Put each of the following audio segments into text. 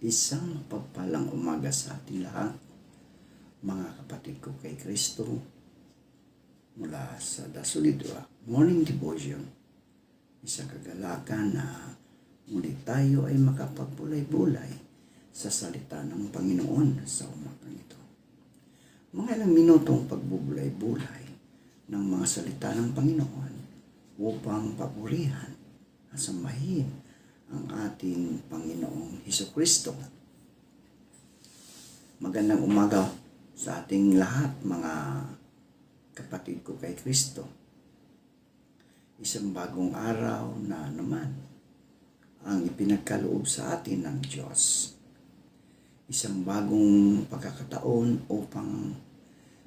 Isang mapagpalang umaga sa ating lahat, mga kapatid ko kay Kristo, mula sa Dasolidwa Morning Devotion. Isang kagalakan na muli tayo ay makapagpulay-bulay sa salita ng Panginoon sa umagang ito. Mga ilang minutong pagbubulay-bulay ng mga salita ng Panginoon upang papurihan at sambahin ang ating Panginoong Hesukristo. Magandang umaga sa ating lahat, mga kapatid ko kay Kristo. Isang bagong araw na naman ang ipinagkaloob sa atin ng Diyos. Isang bagong pagkakataon upang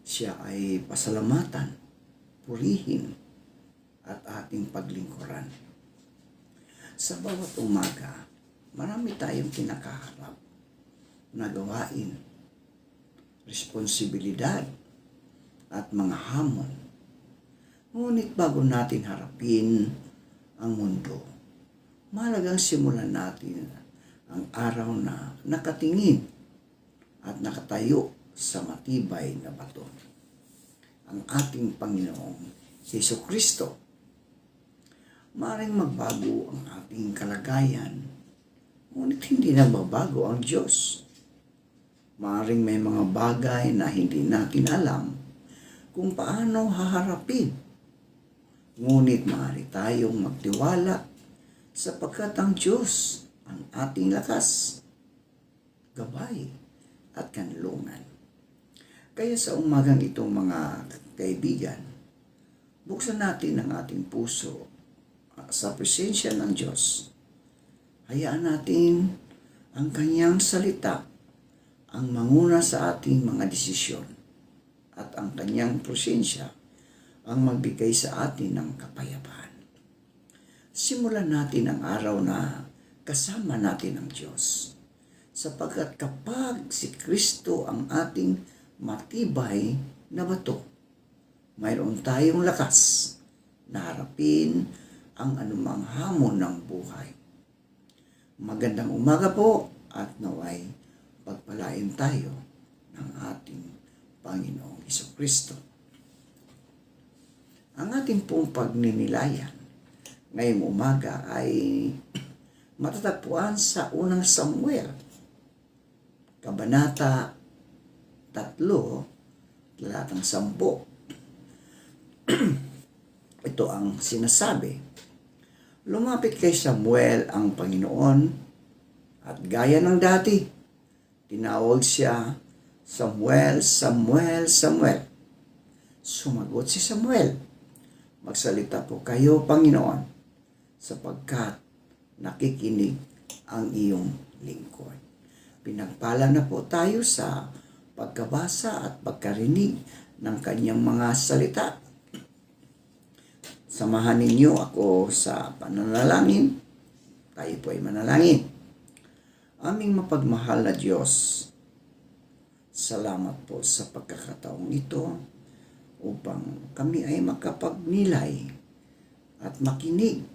siya ay pasalamatan, purihin at ating paglingkuran. Sa bawat umaga, marami tayong kinakaharap na gawain, responsibilidad at mga hamon. Ngunit bago natin harapin ang mundo, mahalagang simulan natin ang araw na nakatingin at nakatayo sa matibay na bato, ang ating Panginoong Hesukristo. Maaaring magbago ang ating kalagayan, ngunit hindi nagbabago ang Diyos. Maaaring may mga bagay na hindi natin alam kung paano haharapin, ngunit maaari tayong magtiwala sapagkat ang Diyos ang ating lakas, gabay at kanlungan. Kaya sa umagang ito, mga kaibigan, buksan natin ang ating puso sa presensya ng Diyos. Hayaan natin ang Kanyang salita ang manguna sa ating mga desisyon at ang Kanyang presensya ang magbigay sa atin ng kapayapaan. Simulan natin ang araw na kasama natin ang Diyos, sapagkat kapag si Kristo ang ating matibay na bato, mayroon tayong lakas na harapin ang anumang hamon ng buhay. Magandang umaga po at naway pagpalain tayo ng ating Panginoong Hesukristo. Ang ating pong pagninilayan ngayong umaga ay matatagpuan sa unang Samuel, Kabanata 3, talatang 10. Ito ang sinasabi. Lumapit kay Samuel ang Panginoon at gaya ng dati, tinawag siya, Samuel, Samuel, Samuel. Sumagot si Samuel, magsalita po kayo, Panginoon, sapagkat nakikinig ang iyong lingkod. Pinagpala na po tayo sa pagkabasa at pagkarinig ng kanyang mga salita. Samahan ninyo ako sa pananalangin. Tayo po ay manalangin. Aming mapagmahal na Diyos, salamat po sa pagkakataong ito upang kami ay makapagnilay at makinig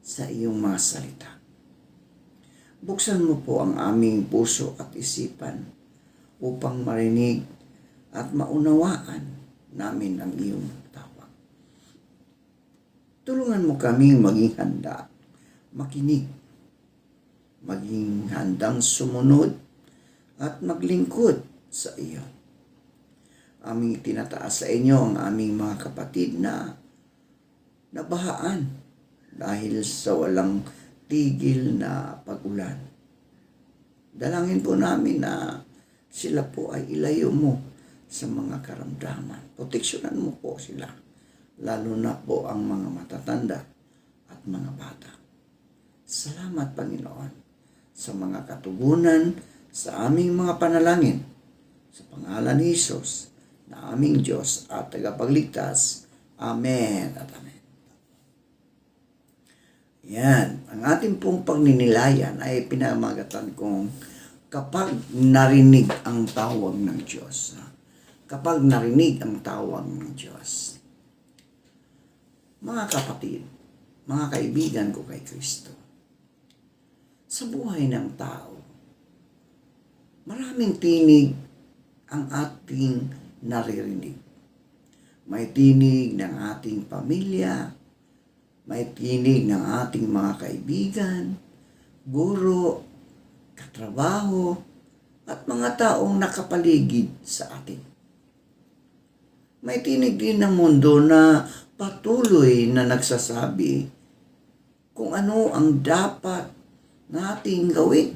sa iyong mga salita. Buksan mo po ang aming puso at isipan upang marinig at maunawaan namin ang iyong tawag. Tulungan mo kaming maging handa, makinig, maging handang sumunod at maglingkod sa iyo. Aming itinataas sa inyo ang aming mga kapatid na nabahaan dahil sa walang tigil na pag-ulan. Dalangin po namin na sila po ay ilayo mo sa mga karamdaman. Proteksyonan mo po sila, lalo na po ang mga matatanda at mga bata. Salamat, Panginoon, sa mga katugunan sa aming mga panalangin. Sa pangalan ni Jesus na aming Diyos at tagapagligtas. Amen at amen. Yan, ang ating pong pagninilayan ay pinamagatan kong kapag narinig ang tawag ng Diyos. Kapag narinig ang tawag ng Diyos. Mga kapatid, mga kaibigan ko kay Kristo, sa buhay ng tao, Maraming tinig ang ating naririnig. May tinig ng ating pamilya, may tinig ng ating mga kaibigan, guro, katrabaho, at mga taong nakapaligid sa atin. May tinig din ng mundo na patuloy na nagsasabi kung ano ang dapat nating gawin.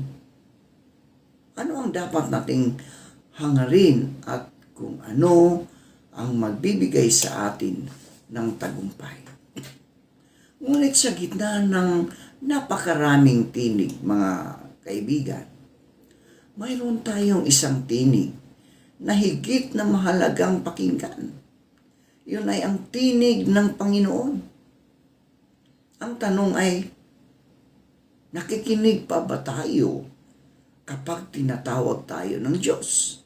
Ano ang dapat nating hangarin at kung ano ang magbibigay sa atin ng tagumpay. Ngunit sa gitna ng napakaraming tinig, mga kaibigan, mayroon tayong isang tinig na higit na mahalagang pakinggan. Yun ay ang tinig ng Panginoon. Ang tanong ay, nakikinig pa ba tayo kapag tinatawag tayo ng Diyos?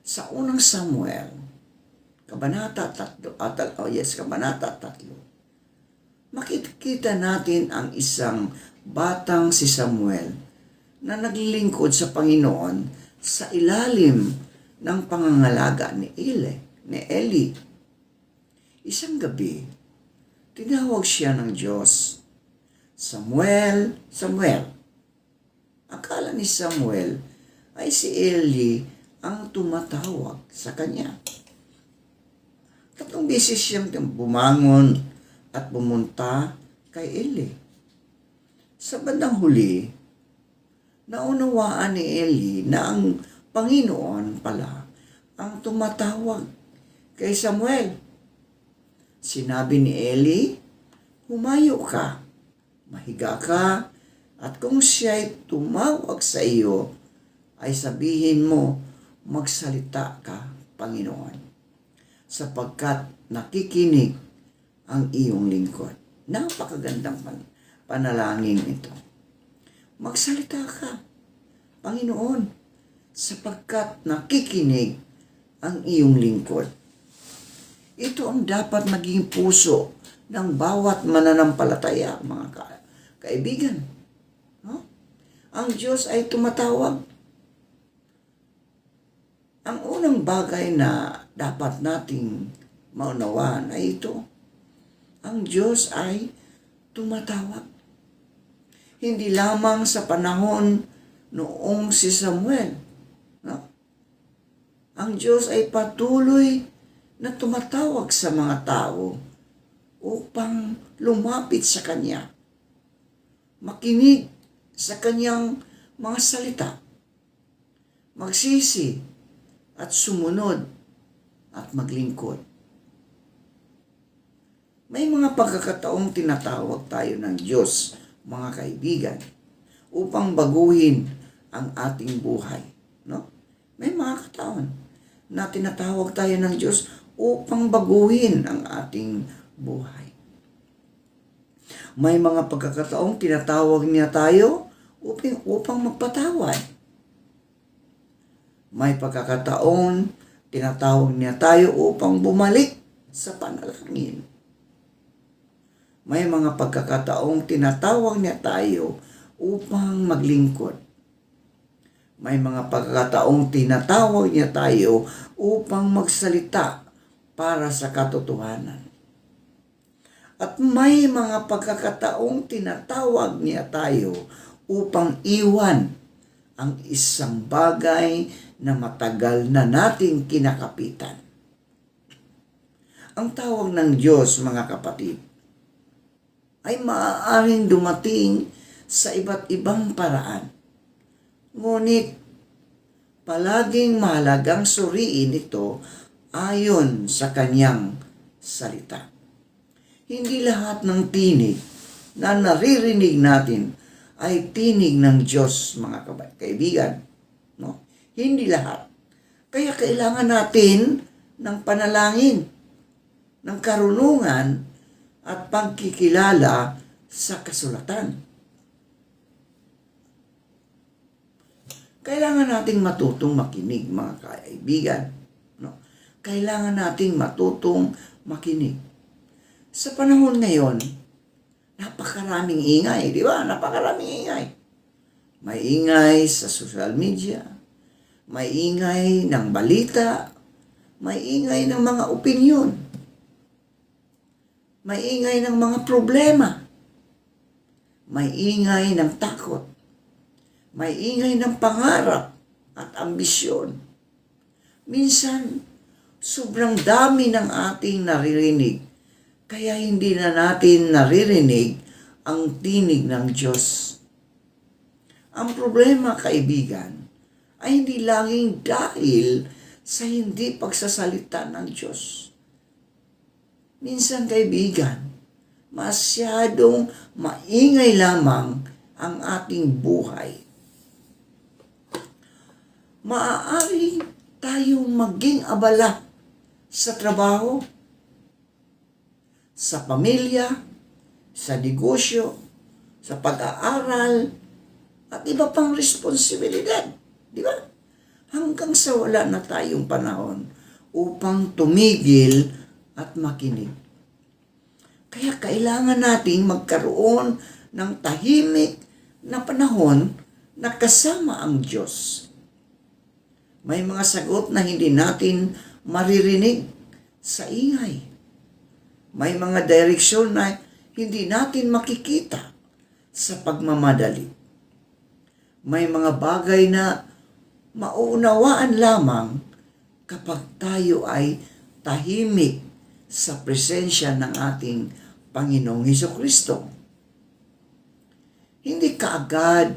Sa unang Samuel, Kabanata 3, Kabanata 3, makikita natin ang isang batang si Samuel na naglilingkod sa Panginoon sa ilalim ng pangangalaga ni Eli. Isang gabi, tinawag siya ng Diyos, Samuel, Samuel. Akala ni Samuel ay si Eli ang tumatawag sa kanya. 3 beses siyang bumangon at pumunta kay Eli. Sa bandang huli, naunawaan ni Eli na ang Panginoon pala ang tumatawag kay Samuel. Sinabi ni Eli, humayo ka, mahiga ka, at kung siya'y tumawag sa iyo, ay sabihin mo, magsalita ka, Panginoon, sapagkat nakikinig ang iyong lingkod. Napakagandang panalangin ito. Magsalita ka, Panginoon, sapagkat nakikinig ang iyong lingkod. Ito ang dapat maging puso ng bawat mananampalataya, mga kaibigan. No? Ang Diyos ay tumatawag. Ang unang bagay na dapat nating maunawaan ay ito. Ang Diyos ay tumatawag. Hindi lamang sa panahon noong si Samuel. No? Ang Diyos ay patuloy na tumatawag sa mga tao upang lumapit sa Kanya, makinig sa Kanyang mga salita, magsisi at sumunod at maglingkod. May mga pagkakataong tinatawag tayo ng Diyos, mga kaibigan, upang baguhin ang ating buhay. No? May mga kataon na tinatawag tayo ng Diyos upang baguhin ang ating buhay. May mga pagkakataong tinatawag niya tayo upang magpatawad. May pagkakataon tinatawag niya tayo upang bumalik sa panalangin. May mga pagkakataong tinatawag niya tayo upang maglingkod. May mga pagkakataong tinatawag niya tayo upang magsalita para sa katotohanan. At may mga pagkakataong tinatawag niya tayo upang iwan ang isang bagay na matagal na nating kinakapitan. Ang tawag ng Diyos, mga kapatid, ay maaaring dumating sa iba't ibang paraan. Ngunit, palaging mahalagang suriin ito ayon sa Kanyang salita. Hindi lahat ng tinig na naririnig natin ay tinig ng Diyos, mga kaibigan. No? Hindi lahat. Kaya kailangan natin ng panalangin, ng karunungan at pagkikilala sa kasulatan. Kailangan nating matutong makinig, mga kaibigan. No? Kailangan nating matutong makinig. Sa panahon ngayon, napakaraming ingay, di ba? Napakaraming ingay. May ingay sa social media, maingay ng balita, maingay ng mga opinyon, maingay ng mga problema, maingay ng takot, maingay ng pangarap at ambisyon. Minsan, sobrang dami ng ating naririnig, kaya hindi na natin naririnig ang tinig ng Diyos. Ang problema, kaibigan, ay hindi laging dahil sa hindi pagsasalita ng Diyos. Minsan, kaibigan, masyadong maingay lamang ang ating buhay. Maaari tayong maging abala sa trabaho, sa pamilya, sa negosyo, sa pag-aaral, at iba pang responsibilidad. Di ba? Hanggang sa wala na tayong panahon upang tumigil at makinig. Kaya kailangan nating magkaroon ng tahimik na panahon na kasama ang Diyos. May mga sagot na hindi natin maririnig sa ingay. May mga direksyon na hindi natin makikita sa pagmamadali. May mga bagay na mauunawaan lamang kapag tayo ay tahimik sa presensya ng ating Panginoong Hesukristo. Hindi kaagad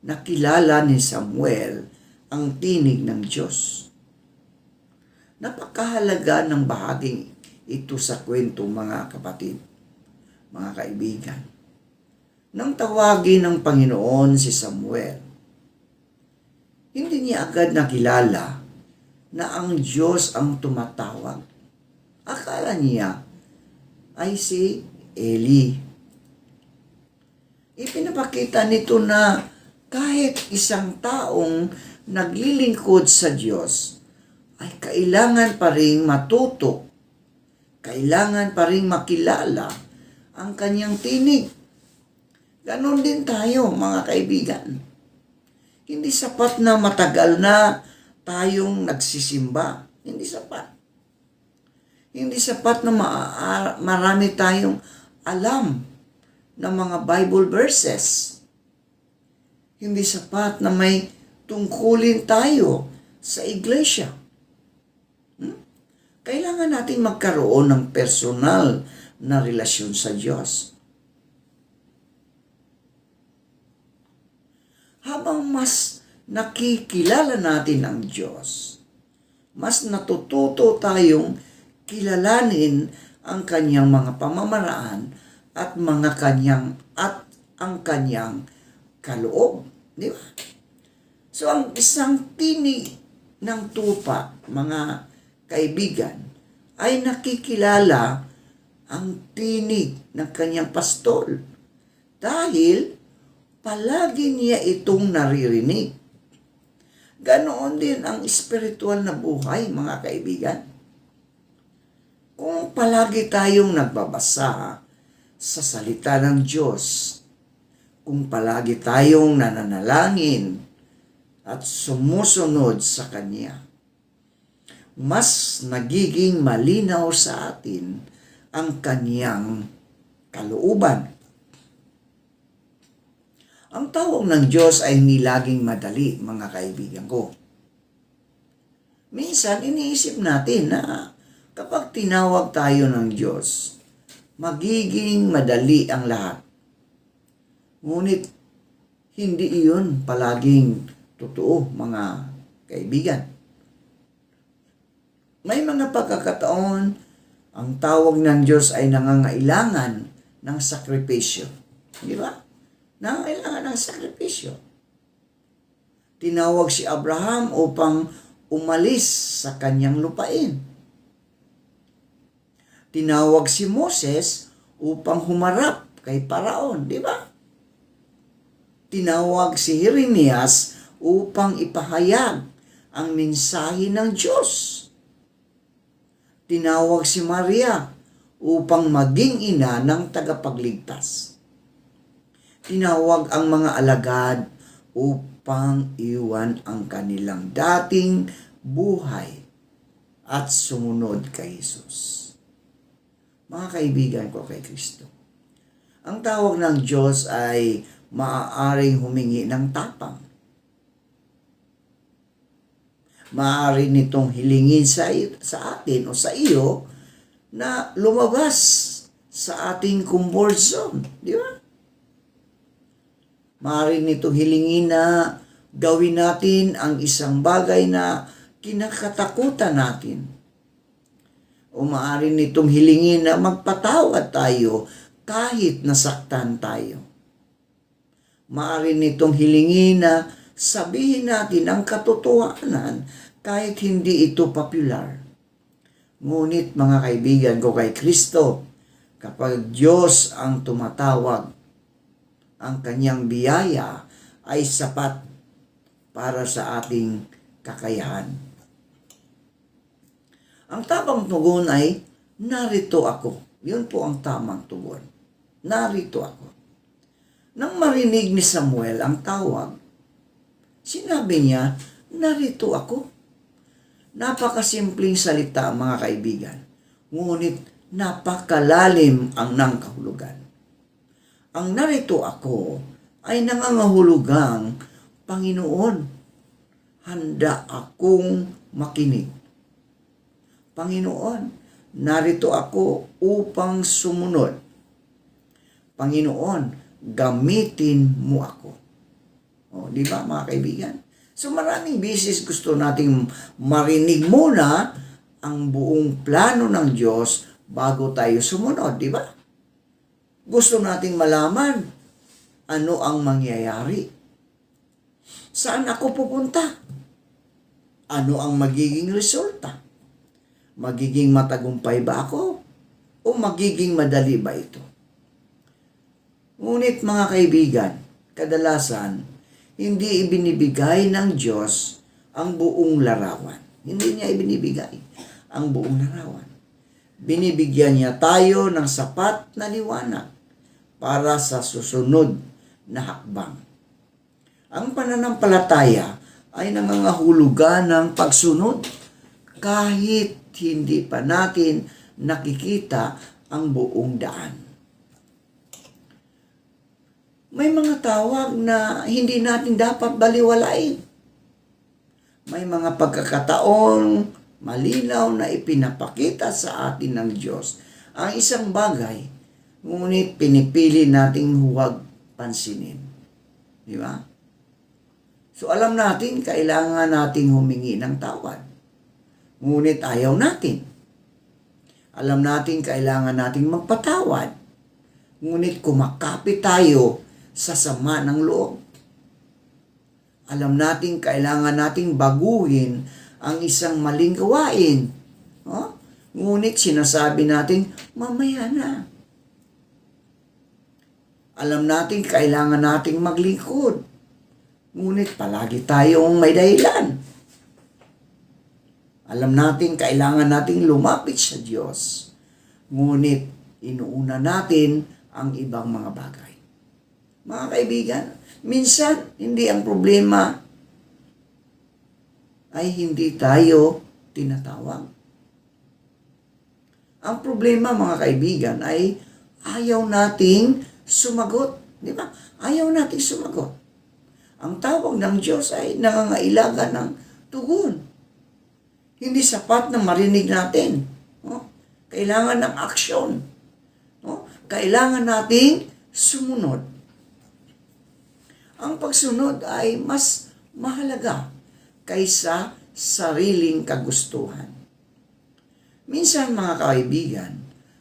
nakilala ni Samuel ang tinig ng Diyos. Napakahalaga ng bahaging ito sa kwento, mga kapatid, mga kaibigan. Nang tawagin ng Panginoon si Samuel, hindi niya agad nakilala na ang Diyos ang tumatawag. Akala niya ay si Eli. Ipinapakita nito na kahit isang taong naglilingkod sa Diyos ay kailangan pa ring matuto, kailangan pa ring makilala ang kanyang tinig. Ganon din tayo, mga kaibigan. Hindi sapat na matagal na tayong nagsisimba. Hindi sapat. Hindi sapat na marami tayong alam ng mga Bible verses. Hindi sapat na may tungkulin tayo sa iglesia. Kailangan natin magkaroon ng personal na relasyon sa Diyos. Habang mas nakikilala natin ang Diyos, mas natututo tayong kilalanin ang kanyang mga pamamaraan at ang kanyang kaloob. Di ba? So, ang isang tinig ng tupa, mga kaibigan, ay nakikilala ang tinig ng kanyang pastol dahil palagi niya itong naririnig. Ganoon din ang espiritual na buhay, mga kaibigan. Kung palagi tayong nagbabasa sa salita ng Diyos, kung palagi tayong nananalangin at sumusunod sa Kanya, mas nagiging malinaw sa atin ang Kanyang kalooban. Ang tawag ng Diyos ay hindi laging madali, mga kaibigan ko. Minsan, iniisip natin na kapag tinawag tayo ng Diyos, magiging madali ang lahat. Ngunit, hindi iyon palaging totoo, mga kaibigan. May mga pagkakataon, ang tawag ng Diyos ay nangangailangan ng sakripisyo. Di ba? Nangangailangan ng sakripisyo. Tinawag si Abraham upang umalis sa kanyang lupain. Tinawag si Moses upang humarap kay Paraon, di ba? Tinawag si Jeremias upang ipahayag ang mensahe ng Diyos. Tinawag si Maria upang maging ina ng tagapagligtas. Tinawag ang mga alagad upang iwan ang kanilang dating buhay at sumunod kay Jesus. Mga kaibigan ko kay Kristo, ang tawag ng Diyos ay maaaring humingi ng tapang. Maaari nitong hilingin sa atin o sa iyo na lumabas sa ating comfort zone. Di ba? Maaari nitong hilingin na gawin natin ang isang bagay na kinakatakutan natin. O maaari nitong hilingin na magpatawad tayo kahit nasaktan tayo. Maaari nitong hilingin na sabihin natin ang katotohanan kahit hindi ito popular. Ngunit mga kaibigan ko kay Kristo, kapag Diyos ang tumatawag, ang kanyang biyaya ay sapat para sa ating kakayahan. Ang tamang tugon ay, narito ako. Yun po ang tamang tugon. Narito ako. Nang marinig ni Samuel ang tawag, sinabi niya, narito ako. Napakasimpleng salita mga kaibigan, ngunit napakalalim ang nangkahulugan. Ang narito ako ay nangangahulugang, Panginoon, handa akong makinig. Panginoon, narito ako upang sumunod. Panginoon, gamitin mo ako. O, di ba mga kaibigan? So maraming beses gusto nating marinig muna ang buong plano ng Diyos bago tayo sumunod, di ba? Gusto nating malaman ano ang mangyayari. Saan ako pupunta? Ano ang magiging resulta? Magiging matagumpay ba ako? O magiging madali ba ito? Ngunit mga kaibigan, kadalasan, hindi ibinibigay ng Diyos ang buong larawan. Hindi niya ibinibigay ang buong larawan. Binibigyan niya tayo ng sapat na liwanag para sa susunod na hakbang. Ang pananampalataya ay nangangahulugan ng pagsunod kahit hindi pa natin nakikita ang buong daan. May mga tawag na hindi natin dapat baliwalain. May mga pagkakataon malinaw na ipinapakita sa atin ng Diyos ang isang bagay, ngunit pinipili nating huwag pansinin. Di ba? So alam natin, kailangan nating humingi ng tawad. Ngunit ayaw natin. Alam natin, kailangan nating magpatawad. Ngunit kumakapit tayo sa sama ng loob. Alam natin, kailangan nating baguhin ang isang maling gawain. Ngunit sinasabi natin, mamaya na. Alam natin, kailangan nating maglingkod. Ngunit palagi tayong may dahilan. Alam natin, kailangan nating lumapit sa Diyos. Ngunit inuuna natin ang ibang mga bagay. Mga kaibigan, minsan hindi ang problema ay hindi tayo tinatawag. Ang problema mga kaibigan ay ayaw nating sumagot. Di ba? Ayaw nating sumagot. Ang tawag ng Diyos ay nangangailangan ng tugon. Hindi sapat na marinig natin. Kailangan ng aksyon. Kailangan nating sumunod. Ang pagsunod ay mas mahalaga kaysa sariling kagustuhan. Minsan mga kaibigan,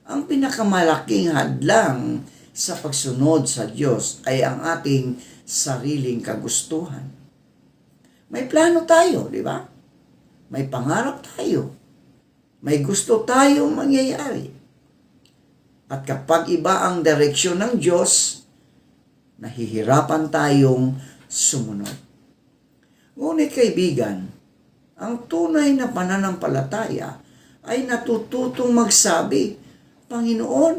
ang pinakamalaking hadlang sa pagsunod sa Diyos ay ang ating sariling kagustuhan. May plano tayo, di ba? May pangarap tayo. May gusto tayong mangyayari. At kapag iba ang direksyon ng Diyos, nahihirapan tayong sumunod. Ngunit kaibigan, ang tunay na pananampalataya ay natututong magsabi, Panginoon,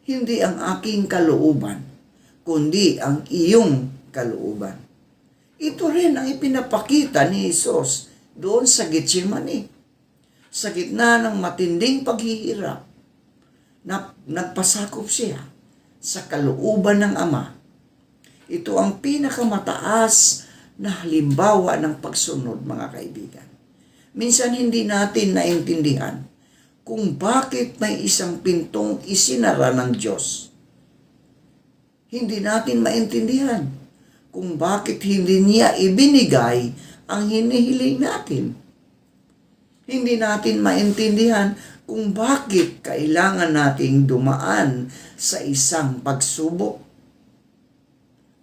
hindi ang aking kalooban, kundi ang iyong kalooban. Ito rin ang ipinapakita ni Jesus doon sa Getsemani. Sa gitna ng matinding paghihirap, nagpasakop siya sa kalooban ng Ama. Ito ang pinakamataas na halimbawa ng pagsunod, mga kaibigan. Minsan hindi natin naintindihan kung bakit may isang pintong isinara ng Diyos. Hindi natin maintindihan kung bakit hindi niya ibinigay ang hinihiling natin. Hindi natin maintindihan kung bakit kailangan nating dumaan sa isang pagsubok.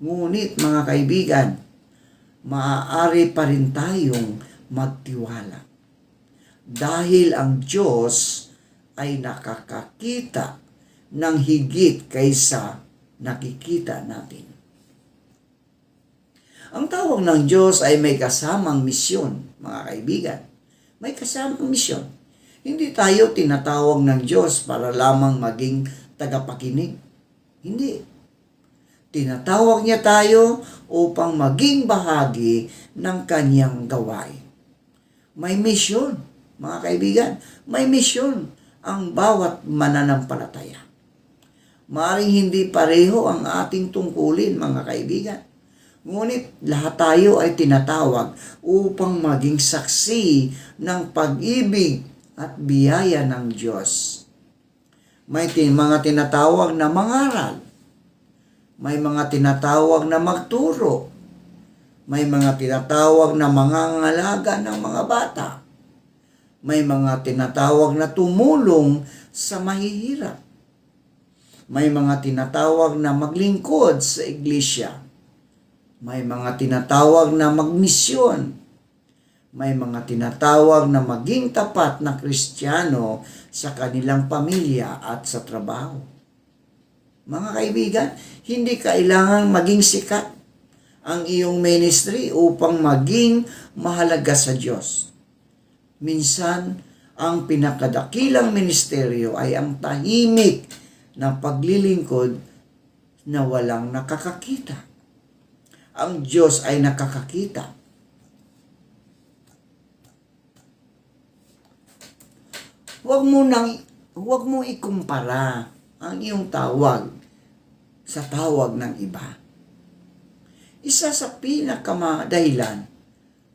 Ngunit mga kaibigan, maaari pa rin tayong magtiwala. Dahil ang Diyos ay nakakakita ng higit kaysa nakikita natin. Ang tawag ng Diyos ay may kasamang misyon, mga kaibigan. May kasamang misyon. Hindi tayo tinatawag ng Diyos para lamang maging tagapakinig. Hindi. Tinatawag niya tayo upang maging bahagi ng kanyang gawain. May misyon, mga kaibigan. May misyon ang bawat mananampalataya. Maaaring hindi pareho ang ating tungkulin, mga kaibigan. Ngunit lahat tayo ay tinatawag upang maging saksi ng pag-ibig at biyaya ng Diyos. May mga tinatawag na mangaral. May mga tinatawag na magturo. May mga tinatawag na mangangalaga ng mga bata. May mga tinatawag na tumulong sa mahihirap. May mga tinatawag na maglingkod sa iglesia. May mga tinatawag na magmisyon. May mga tinatawag na maging tapat na Kristiyano sa kanilang pamilya at sa trabaho. Mga kaibigan, hindi kailangan maging sikat ang iyong ministry upang maging mahalaga sa Diyos. Minsan, ang pinakadakilang ministeryo ay ang tahimik na paglilingkod na walang nakakakita. Ang Diyos ay nakakakita. Huwag mo ikumpara ang iyong tawag sa tawag ng iba. Isa sa pinakamadahilan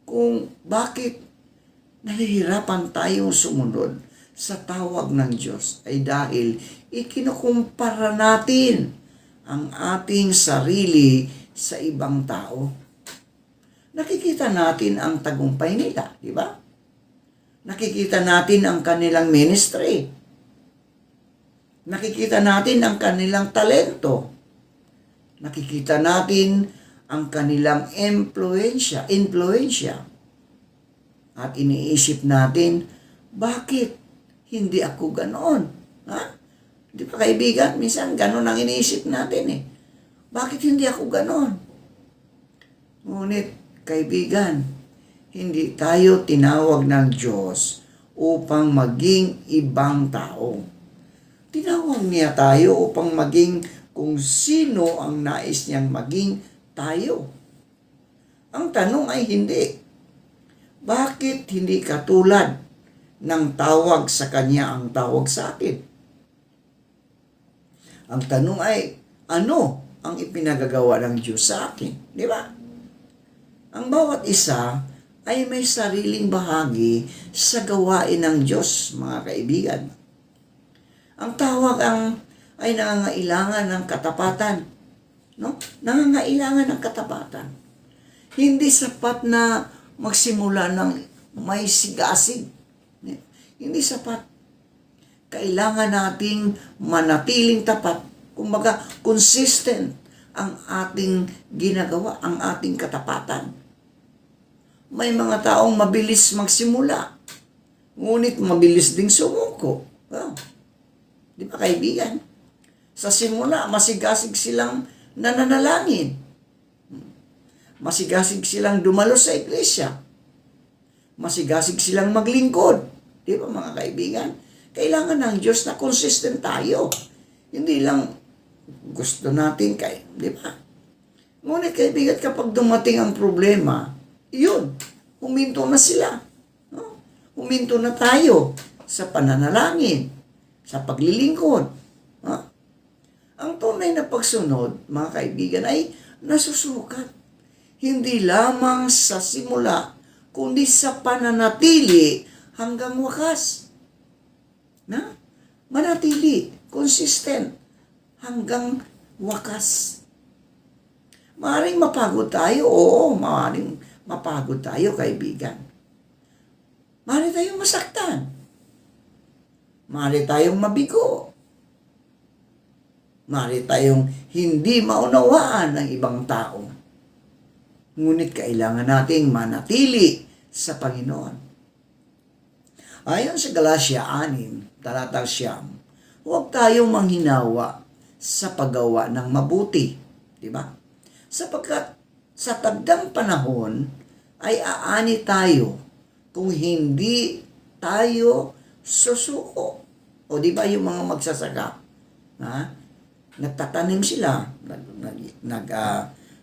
kung bakit nahihirapan tayong sumunod sa tawag ng Diyos ay dahil ikinukumpara natin ang ating sarili sa ibang tao. Nakikita natin ang tagumpay nila, di ba? Nakikita natin ang kanilang ministry. Nakikita natin ang kanilang talento. Nakikita natin ang kanilang influensya. At iniisip natin, bakit hindi ako ganoon? Ha? Di ba kaibigan? Minsan ganoon ang iniisip natin eh. Bakit hindi ako ganoon? Ngunit kaibigan, hindi tayo tinawag ng Diyos upang maging ibang tao. Tinawag niya tayo upang maging kung sino ang nais niyang maging tayo. Ang tanong ay hindi. Bakit hindi katulad ng tawag sa kanya ang tawag sa atin? Ang tanong ay, ano ang ipinagagawa ng Diyos sa akin? Di ba? Ang bawat isa ay may sariling bahagi sa gawain ng Diyos, mga kaibigan. Ang tawag ay nangangailangan ng katapatan. No? Nangangailangan ng katapatan. Hindi sapat na magsimula ng may sigasig. Hindi sapat. Kailangan nating manatiling tapat. Kumbaga, consistent ang ating ginagawa, ang ating katapatan. May mga taong mabilis magsimula, ngunit mabilis ding sumuko. Wow. Di ba kaibigan? Sa simula, masigasig silang nananalangin. Masigasig silang dumalo sa iglesia. Masigasig silang maglingkod. Di ba mga kaibigan? Kailangan ng Diyos na consistent tayo. Hindi lang gusto natin di ba? Ngunit kaibigan, kapag dumating ang problema, yun, huminto na sila. No? Huminto na tayo sa pananalangin, sa paglilingkod. No? Ang tunay na pagsunod, mga kaibigan, ay nasusukat. Hindi lamang sa simula, kundi sa pananatili hanggang wakas. Na? Manatili, consistent, hanggang wakas. Maaaring mapagod tayo, oo, maaaring mapagod tayo, kaibigan. Maaari tayong masaktan. Maaari tayong mabigo. Maaari tayong hindi maunawaan ng ibang tao. Ngunit kailangan nating manatili sa Panginoon. Ayon sa Galatia 6, talatang 9, huwag tayong manghinawa sa paggawa ng mabuti. Diba? Sapagkat sa tagdang panahon ay aani tayo kung hindi tayo susuko. O di ba yung mga magsasaka? Ha? Nagtatanim sila,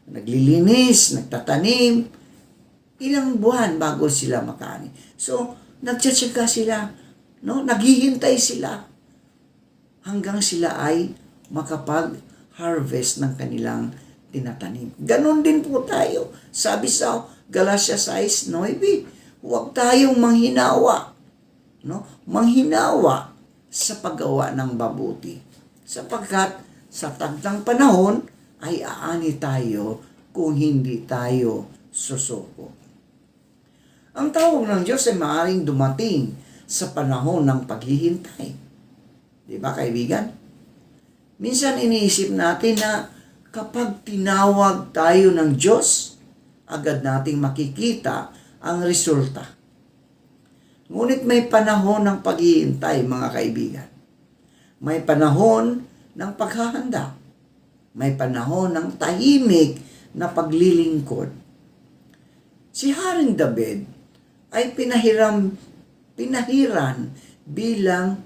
naglilinis, nagtatanim. Ilang buwan bago sila makaani. So, nagtsatsaga sila, no? Naghihintay sila hanggang sila ay makapag-harvest ng kanilang tinatanim. Ganon din po tayo. Sabi sa Galatia 6:9, huwag tayong manghinawa. No? Manghinawa sa paggawa ng mabuti. Sapagkat sa tagdang panahon ay aani tayo kung hindi tayo susuko. Ang tawag ng Diyos ay maaaring dumating sa panahon ng paghihintay. Di ba, kaibigan? Minsan iniisip natin na kapag tinawag tayo ng Diyos, agad nating makikita ang resulta. Ngunit may panahon ng paghihintay, mga kaibigan. May panahon ng paghahanda. May panahon ng tahimik na paglilingkod. Si Haring David ay pinahiran bilang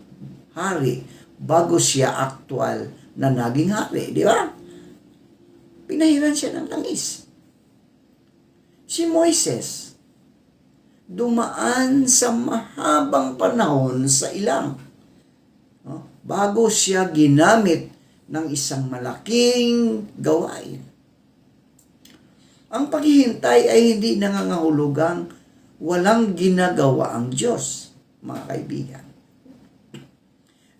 hari bago siya aktwal na naging hari. Di ba? Pinahiran siya ng langis. Si Moises, dumaan sa mahabang panahon sa ilang. No? Bago siya ginamit ng isang malaking gawain. Ang paghihintay ay hindi nangangahulugang walang ginagawa ang Diyos, mga kaibigan.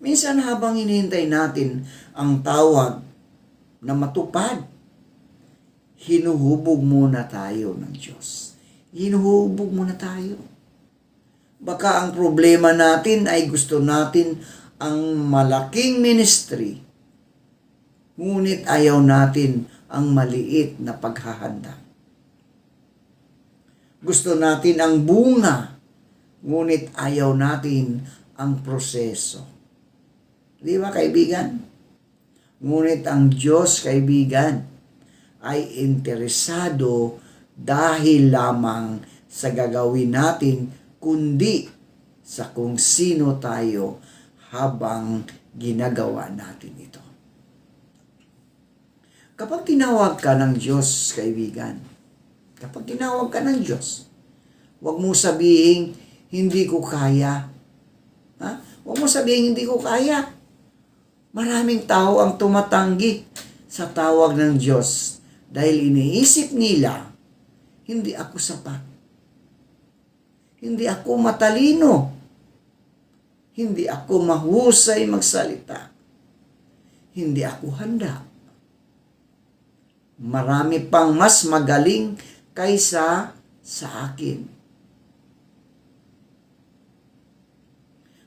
Minsan habang hinihintay natin ang tawag na matupad, hinuhubog muna tayo ng Diyos. Hinuhubog muna tayo. Baka ang problema natin ay gusto natin ang malaking ministry, ngunit ayaw natin ang maliit na paghahanda. Gusto natin ang bunga, ngunit ayaw natin ang proseso. Di ba, kaibigan? Ngunit ang Diyos, kaibigan, ay interesado dahil lamang sa gagawin natin, kundi sa kung sino tayo habang ginagawa natin ito. Kapag tinawag ka ng Diyos, kaibigan, kapag tinawag ka ng Diyos, huwag mo sabihin, hindi ko kaya. Ha? Huwag mo sabihin, hindi ko kaya. Maraming tao ang tumatanggi sa tawag ng Diyos dahil iniisip nila, hindi ako sapat. Hindi ako matalino. Hindi ako mahusay magsalita. Hindi ako handa. Marami pang mas magaling kaysa sa akin.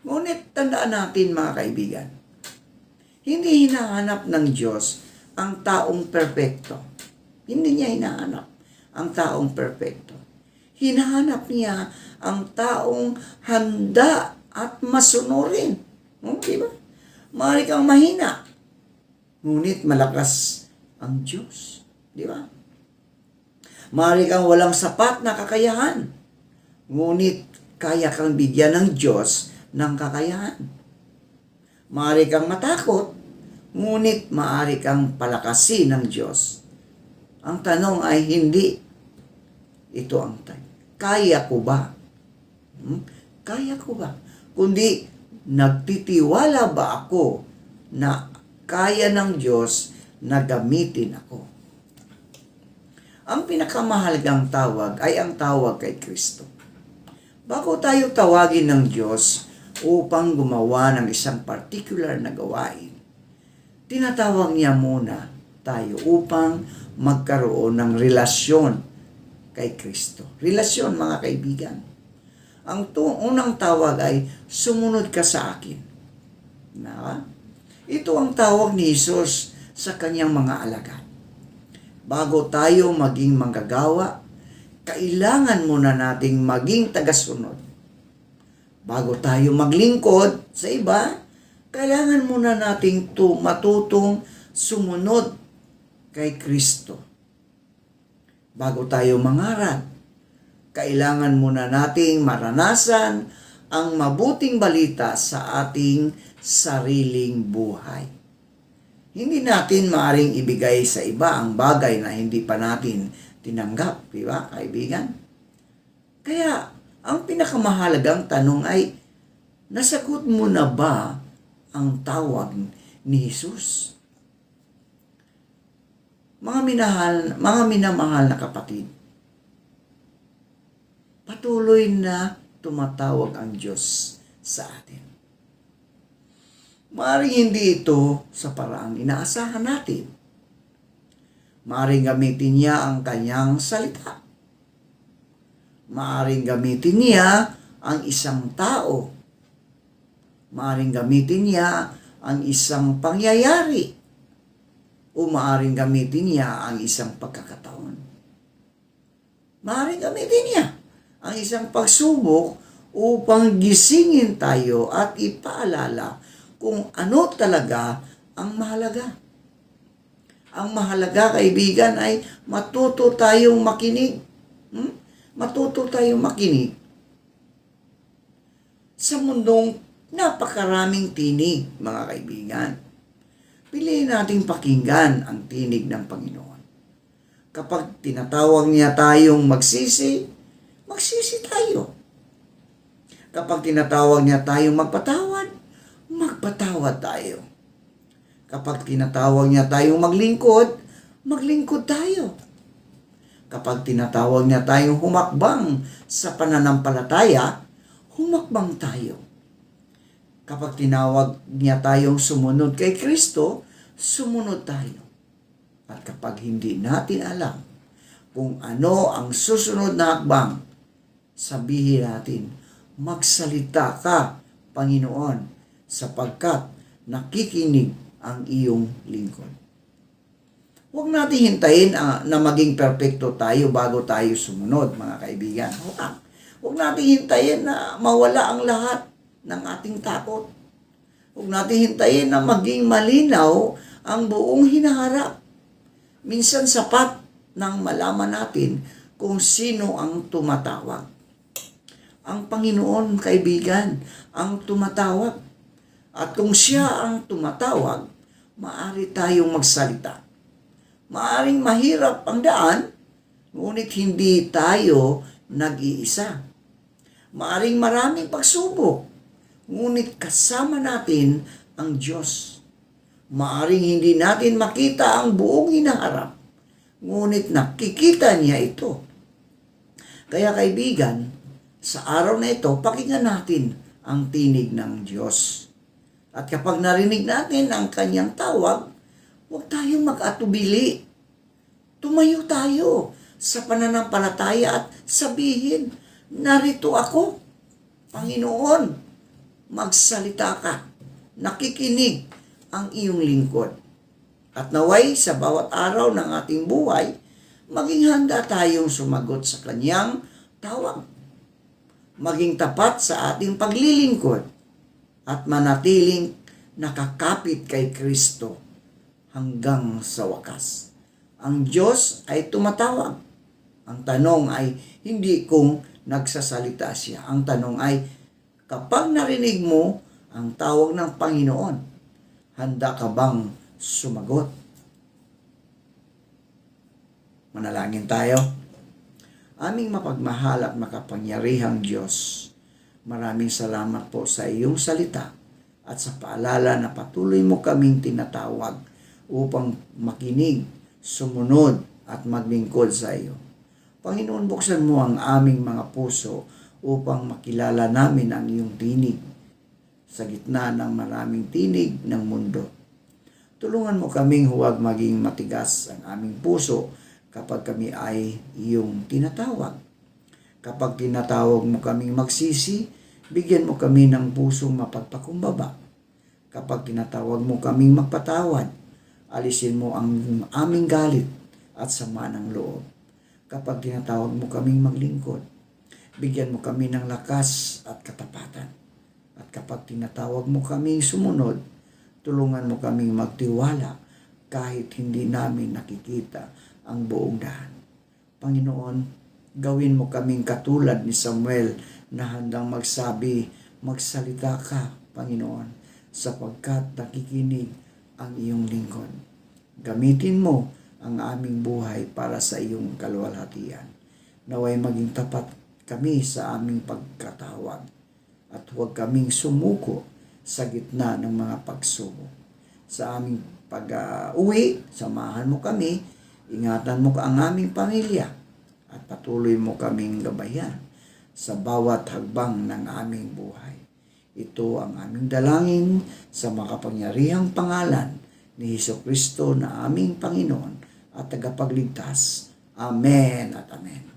Ngunit tandaan natin, mga kaibigan, hindi hinahanap ng Diyos ang taong perpekto. Hindi niya hinahanap ang taong perpekto. Hinahanap niya ang taong handa at masunurin. Diba? Maaari kang mahina, ngunit malakas ang Diyos. Diba? Maaari kang walang sapat na kakayahan, ngunit kaya kang bigyan ng Diyos ng kakayahan. Maaari kang matakot, ngunit maaari kang palakasin ng Diyos Ang tanong ay hindi. Ito ang tanong. Kaya ko ba? Kaya ko ba? Kundi, nagtitiwala ba ako na kaya ng Diyos na gamitin ako? Ang pinakamahalagang tawag ay ang tawag kay Kristo. Bago tayo tawagin ng Diyos upang gumawa ng isang particular na gawain, tinatawag niya muna tayo upang magkaroon ng relasyon kay Kristo. Relasyon, mga kaibigan. Ang unang tawag ay, sumunod ka sa akin. Ito ang tawag ni Jesus sa kanyang mga alagad. Bago tayo maging manggagawa, kailangan muna nating maging tagasunod. Bago tayo maglingkod sa iba, kailangan muna nating matutong sumunod kay Kristo. Bago tayo mangaral, kailangan muna nating maranasan ang mabuting balita sa ating sariling buhay. Hindi natin maaring ibigay sa iba ang bagay na hindi pa natin tinanggap, di ba, kaibigan? Kaya, ang pinakamahalagang tanong ay, nasagot mo na ba ang tawag ni Jesus? Mga minamahal na kapatid, patuloy na tumatawag ang Diyos sa atin. Maaaring hindi ito sa paraang inaasahan natin. Maaaring gamitin niya ang kanyang salita. Maaaring gamitin niya ang isang tao. Maaaring gamitin niya ang isang pangyayari. O maaaring gamitin niya ang isang pagkakataon. Maaaring gamitin niya ang isang pagsubok upang gisingin tayo at ipaalala kung ano talaga ang mahalaga. Ang mahalaga, kaibigan, ay matuto tayong makinig. Matuto tayong makinig sa mundong napakaraming tinig, mga kaibigan. Piliin nating pakinggan ang tinig ng Panginoon. Kapag tinatawag niya tayong magsisi, magsisi tayo. Kapag tinatawag niya tayong magpatawad, magpatawad tayo. Kapag tinatawag niya tayong maglingkod, maglingkod tayo. Kapag tinatawag niya tayong humakbang sa pananampalataya, humakbang tayo. Kapag tinawag niya tayong sumunod kay Kristo, sumunod tayo. At kapag hindi natin alam kung ano ang susunod na hakbang, sabihin natin, magsalita ka, Panginoon, sapagkat nakikinig ang iyong lingkod. Huwag natin hintayin na maging perfecto tayo bago tayo sumunod, mga kaibigan. Huwag natin hintayin na mawala ang lahat ng ating takot. Huwag natin hintayin na maging malinaw ang buong hinaharap. Minsan sapat nang malaman natin kung sino ang tumatawag. Ang Panginoon, kaibigan, ang tumatawag. At kung siya ang tumatawag, maaari tayong magsalita. Maaring mahirap ang daan, ngunit hindi tayo nag-iisa. Maaring maraming pagsubok, ngunit kasama natin ang Diyos. Maaring hindi natin makita ang buong hinaharap, ngunit nakikita niya ito. Kaya kaibigan, sa araw na ito, pakinggan natin ang tinig ng Diyos. At kapag narinig natin ang kanyang tawag, huwag tayong mag-atubili. Tumayo tayo sa pananampalataya at sabihin, narito ako, Panginoon, magsalita ka, nakikinig ang iyong lingkod. At naway sa bawat araw ng ating buhay, maging handa tayong sumagot sa kanyang tawag. Maging tapat sa ating paglilingkod at manatiling nakakapit kay Kristo hanggang sa wakas. Ang Diyos ay tumatawag. Ang tanong ay hindi kung nagsasalita siya. Ang tanong ay, kapag narinig mo ang tawag ng Panginoon, handa ka bang sumagot? Manalangin tayo. Aming mapagmahal at makapangyarihang Diyos, maraming salamat po sa iyong salita at sa paalala na patuloy mo kaming tinatawag upang makinig, sumunod at maglingkod sa iyo. Panginoon, buksan mo ang aming mga puso upang makilala namin ang iyong tinig sa gitna ng maraming tinig ng mundo. Tulungan mo kaming huwag maging matigas ang aming puso kapag kami ay iyong tinatawag. Kapag tinatawag mo kaming magsisi, bigyan mo kami ng pusong mapagpakumbaba. Kapag tinatawag mo kaming magpatawad, alisin mo ang aming galit at sama ng loob. Kapag tinatawag mo kaming maglingkod, bigyan mo kami ng lakas at katapatan. At kapag tinatawag mo kaming sumunod, tulungan mo kaming magtiwala kahit hindi namin nakikita ang buong daan. Panginoon, gawin mo kaming katulad ni Samuel na handang magsabi, magsalita ka, Panginoon, sapagkat nakikinig ang iyong lingkod. Gamitin mo ang aming buhay para sa iyong kaluwalhatian. Naway maging tapat kami sa aming pagkatawag at huwag kaming sumuko sa gitna ng mga pagsubok. Sa aming pag-uwi, samahan mo kami, ingatan mo ang aming pamilya at patuloy mo kaming gabayan sa bawat hagbang ng aming buhay. Ito ang aming dalangin sa makapangyarihang pangalan ni Hesukristo na aming Panginoon at tagapagligtas. Amen at amen.